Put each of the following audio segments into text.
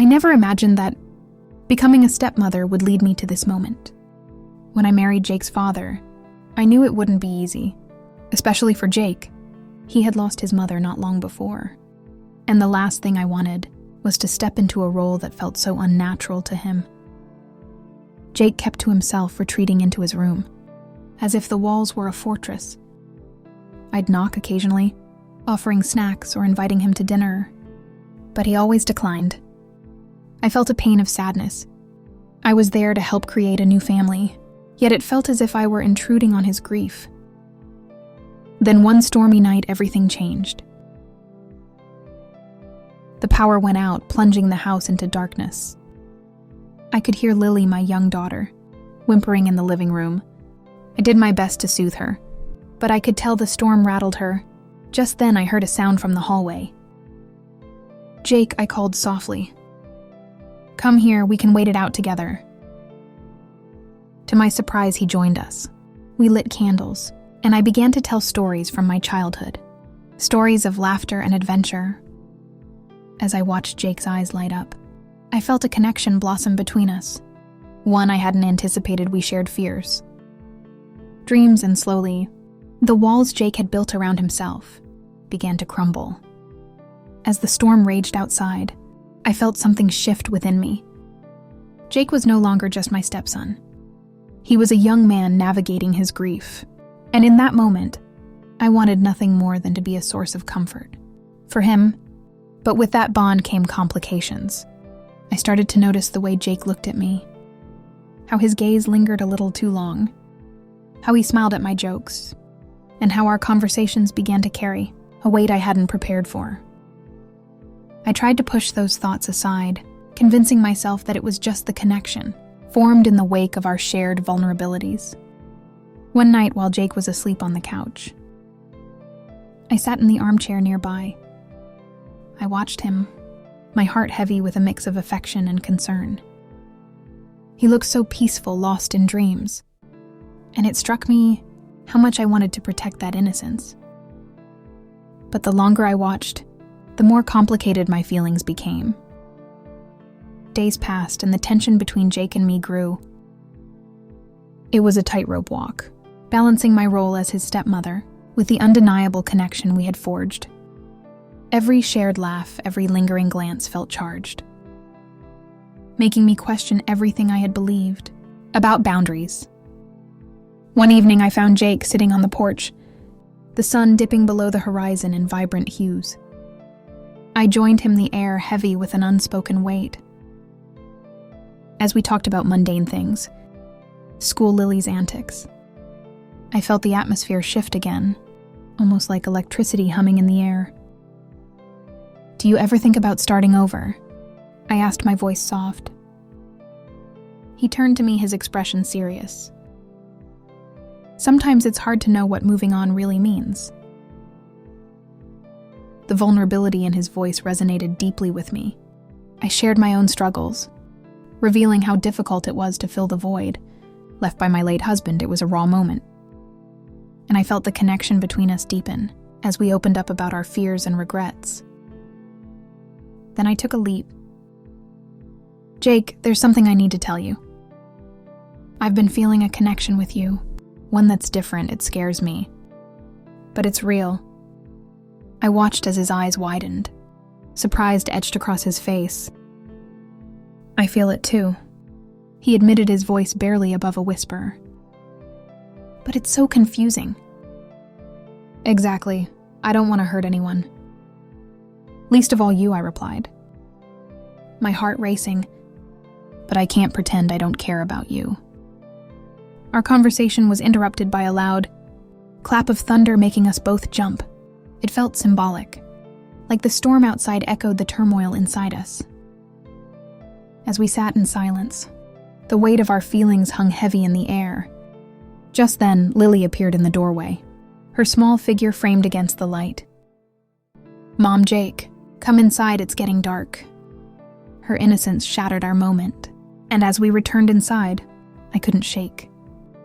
I never imagined that becoming a stepmother would lead me to this moment. When I married Jake's father, I knew it wouldn't be easy, especially for Jake. He had lost his mother not long before, and the last thing I wanted was to step into a role that felt so unnatural to him. Jake kept to himself, retreating into his room, as if the walls were a fortress. I'd knock occasionally, offering snacks or inviting him to dinner, but he always declined. I felt a pain of sadness. I was there to help create a new family, yet it felt as if I were intruding on his grief. Then one stormy night, everything changed. The power went out, plunging the house into darkness. I could hear Lily, my young daughter, whimpering in the living room. I did my best to soothe her, but I could tell the storm rattled her. Just then I heard a sound from the hallway. "Jake," I called softly. "Come here, we can wait it out together." To my surprise, he joined us. We lit candles, and I began to tell stories from my childhood. Stories of laughter and adventure. As I watched Jake's eyes light up, I felt a connection blossom between us. One I hadn't anticipated. We shared fears, dreams, and slowly, the walls Jake had built around himself began to crumble. As the storm raged outside, I felt something shift within me. Jake was no longer just my stepson. He was a young man navigating his grief, and in that moment, I wanted nothing more than to be a source of comfort for him. But with that bond came complications. I started to notice the way Jake looked at me, how his gaze lingered a little too long, how he smiled at my jokes, and how our conversations began to carry a weight I hadn't prepared for. I tried to push those thoughts aside, convincing myself that it was just the connection formed in the wake of our shared vulnerabilities. One night, while Jake was asleep on the couch, I sat in the armchair nearby. I watched him, my heart heavy with a mix of affection and concern. He looked so peaceful, lost in dreams, and it struck me how much I wanted to protect that innocence. But the longer I watched, the more complicated my feelings became. Days passed, and the tension between Jake and me grew. It was a tightrope walk, balancing my role as his stepmother with the undeniable connection we had forged. Every shared laugh, every lingering glance felt charged, making me question everything I had believed about boundaries. One evening, I found Jake sitting on the porch, the sun dipping below the horizon in vibrant hues. I joined him, the air heavy with an unspoken weight. As we talked about mundane things, school, Lily's antics, I felt the atmosphere shift again, almost like electricity humming in the air. "Do you ever think about starting over?" I asked, my voice soft. He turned to me, his expression serious. "Sometimes it's hard to know what moving on really means." The vulnerability in his voice resonated deeply with me. I shared my own struggles, revealing how difficult it was to fill the void left by my late husband. It was a raw moment, and I felt the connection between us deepen as we opened up about our fears and regrets. Then I took a leap. "Jake, there's something I need to tell you. I've been feeling a connection with you, one that's different. It scares me, but it's real." I watched as his eyes widened, surprise etched across his face. "I feel it too," he admitted, his voice barely above a whisper. "But it's so confusing." "Exactly. I don't want to hurt anyone. Least of all you," I replied, my heart racing. "But I can't pretend I don't care about you." Our conversation was interrupted by a loud clap of thunder, making us both jump. It felt symbolic, like the storm outside echoed the turmoil inside us. As we sat in silence, the weight of our feelings hung heavy in the air. Just then, Lily appeared in the doorway, her small figure framed against the light. "Mom, Jake, come inside, it's getting dark." Her innocence shattered our moment, and as we returned inside, I couldn't shake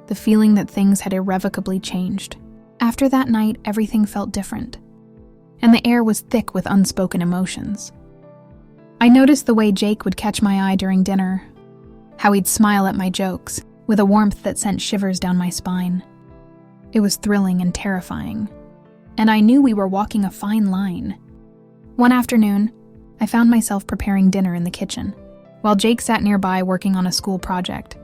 the feeling that things had irrevocably changed. After that night, everything felt different, and the air was thick with unspoken emotions. I noticed the way Jake would catch my eye during dinner, how he'd smile at my jokes with a warmth that sent shivers down my spine. It was thrilling and terrifying, and I knew we were walking a fine line. One afternoon, I found myself preparing dinner in the kitchen, while Jake sat nearby working on a school project.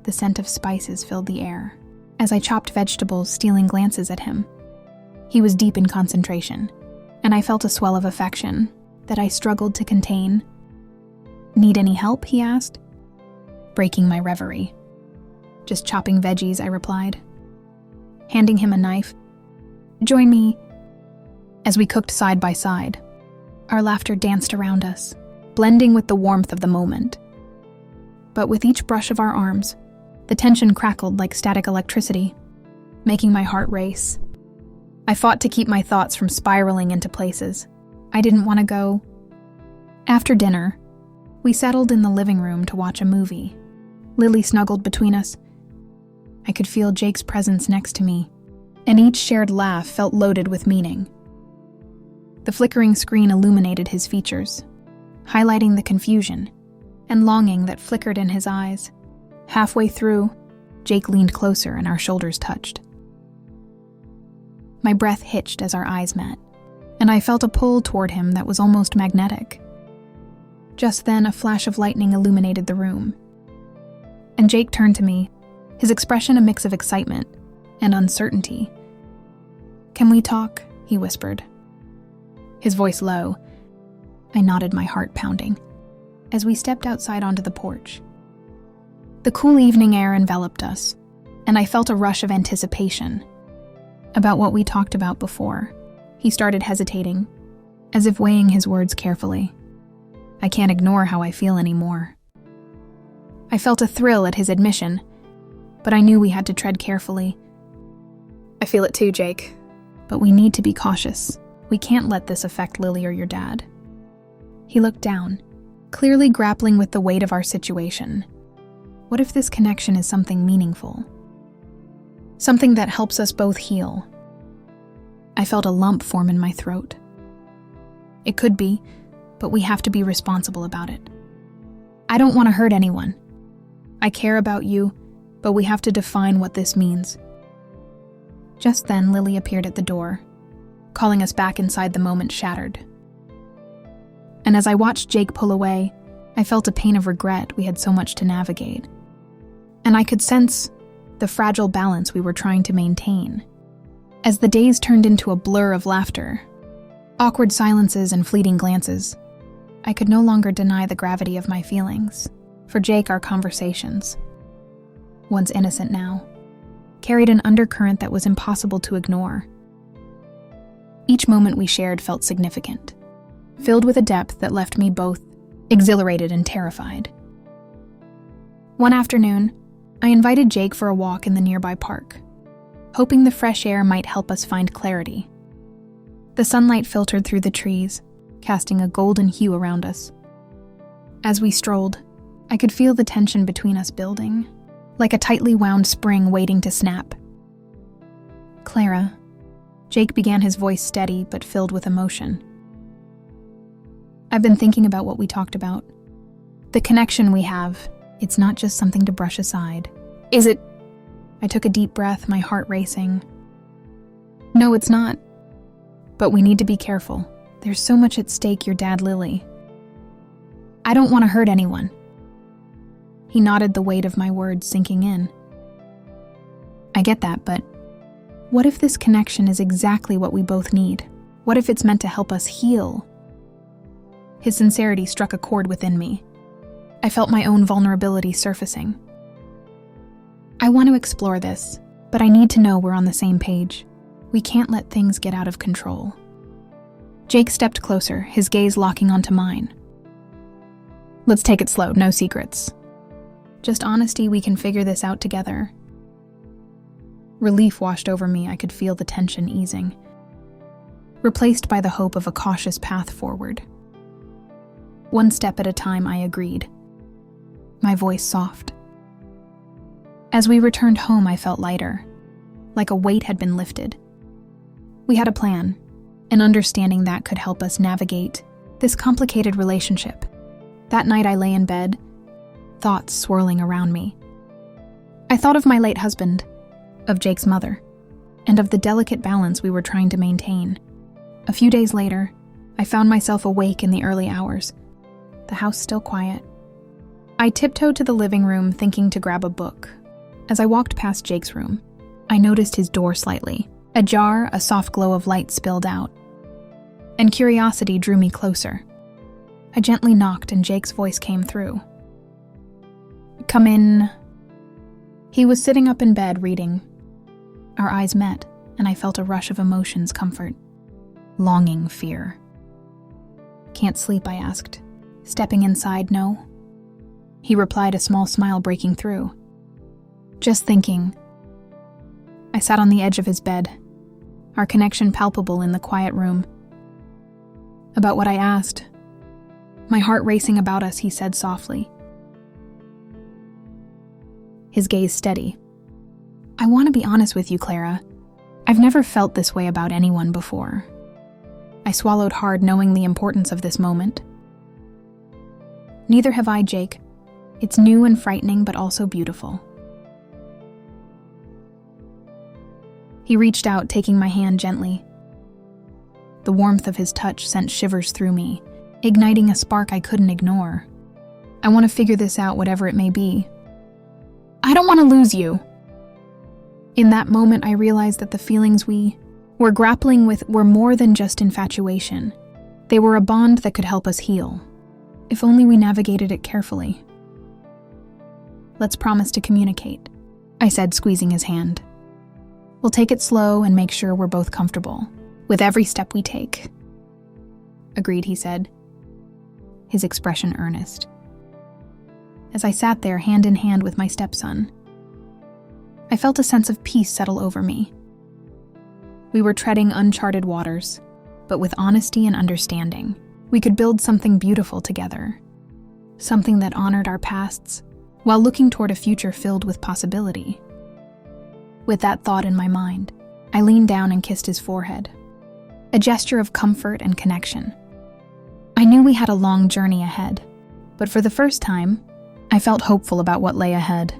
The scent of spices filled the air as I chopped vegetables, stealing glances at him. He was deep in concentration, and I felt a swell of affection that I struggled to contain. "Need any help?" he asked, breaking my reverie. "Just chopping veggies," I replied, handing him a knife. "Join me." As we cooked side by side, our laughter danced around us, blending with the warmth of the moment. But with each brush of our arms, the tension crackled like static electricity, making my heart race. I fought to keep my thoughts from spiraling into places I didn't want to go. After dinner, we settled in the living room to watch a movie. Lily snuggled between us. I could feel Jake's presence next to me, and each shared laugh felt loaded with meaning. The flickering screen illuminated his features, highlighting the confusion and longing that flickered in his eyes. Halfway through, Jake leaned closer and our shoulders touched. My breath hitched as our eyes met, and I felt a pull toward him that was almost magnetic. Just then, a flash of lightning illuminated the room, and Jake turned to me, his expression a mix of excitement and uncertainty. "Can we talk?" he whispered, his voice low. I nodded, my heart pounding, as we stepped outside onto the porch. The cool evening air enveloped us, and I felt a rush of anticipation about what we talked about before. He started hesitating, as if weighing his words carefully. I can't ignore how I feel anymore. I felt a thrill at his admission, but I knew we had to tread carefully. "I feel it too, Jake, but we need to be cautious. We can't let this affect Lily or your dad." He looked down, clearly grappling with the weight of our situation. What if this connection is something meaningful? Something that helps us both heal? I felt a lump form in my throat. It could be, but we have to be responsible about it. I don't want to hurt anyone. I care about you, but we have to define what this means. Just then, Lily appeared at the door, calling us back inside. The moment shattered. And as I watched Jake pull away, I felt a pain of regret. We had so much to navigate. And I could sense the fragile balance we were trying to maintain. As the days turned into a blur of laughter, awkward silences and fleeting glances, I could no longer deny the gravity of my feelings. For Jake, our conversations, once innocent now, carried an undercurrent that was impossible to ignore. Each moment we shared felt significant, filled with a depth that left me both exhilarated and terrified. One afternoon, I invited Jake for a walk in the nearby park, hoping the fresh air might help us find clarity. The sunlight filtered through the trees, casting a golden hue around us. As we strolled, I could feel the tension between us building, like a tightly wound spring waiting to snap. "Clara," Jake began, his voice steady but filled with emotion. "I've been thinking about what we talked about. The connection we have, it's not just something to brush aside. Is it?" I took a deep breath, my heart racing. "No, it's not. But we need to be careful. There's so much at stake, your dad, Lily. I don't want to hurt anyone." He nodded, the weight of my words sinking in. "I get that, but what if this connection is exactly what we both need? What if it's meant to help us heal?" His sincerity struck a chord within me. I felt my own vulnerability surfacing. "I want to explore this, but I need to know we're on the same page. We can't let things get out of control." Jake stepped closer, his gaze locking onto mine. "Let's take it slow, no secrets. Just honesty. We can figure this out together." Relief washed over me. I could feel the tension easing, replaced by the hope of a cautious path forward. One step at a time, I agreed, my voice soft. As we returned home, I felt lighter, like a weight had been lifted. We had a plan, an understanding that could help us navigate This complicated relationship. That night I lay in bed, thoughts swirling around me. I thought of my late husband, of Jake's mother, and of the delicate balance we were trying to maintain. A few days later, I found myself awake in the early hours, the house still quiet. I tiptoed to the living room thinking to grab a book. As I walked past Jake's room, I noticed his door slightly. Ajar, a soft glow of light spilled out, and curiosity drew me closer. I gently knocked and Jake's voice came through. "Come in." He was sitting up in bed reading. Our eyes met, and I felt a rush of emotions: comfort, longing, fear. "Can't sleep?" I asked. Stepping inside, "No." He replied, a small smile breaking through. "Just thinking." I sat on the edge of his bed, our connection palpable in the quiet room. "About what I asked." My heart racing about us, he said softly, his gaze steady. "I want to be honest with you, Clara. I've never felt this way about anyone before." I swallowed hard, knowing the importance of this moment. "Neither have I, Jake. It's new and frightening, but also beautiful." He reached out, taking my hand gently. The warmth of his touch sent shivers through me, igniting a spark I couldn't ignore. "I want to figure this out, whatever it may be." "I don't want to lose you." In that moment, I realized that the feelings we were grappling with were more than just infatuation. They were a bond that could help us heal, if only we navigated it carefully. "Let's promise to communicate," I said, squeezing his hand. "We'll take it slow and make sure we're both comfortable with every step we take." "Agreed," he said, his expression earnest. As I sat there, hand in hand with my stepson, I felt a sense of peace settle over me. We were treading uncharted waters, but with honesty and understanding, we could build something beautiful together, something that honored our pasts while looking toward a future filled with possibility. With that thought in my mind, I leaned down and kissed his forehead, a gesture of comfort and connection. I knew we had a long journey ahead, but for the first time, I felt hopeful about what lay ahead.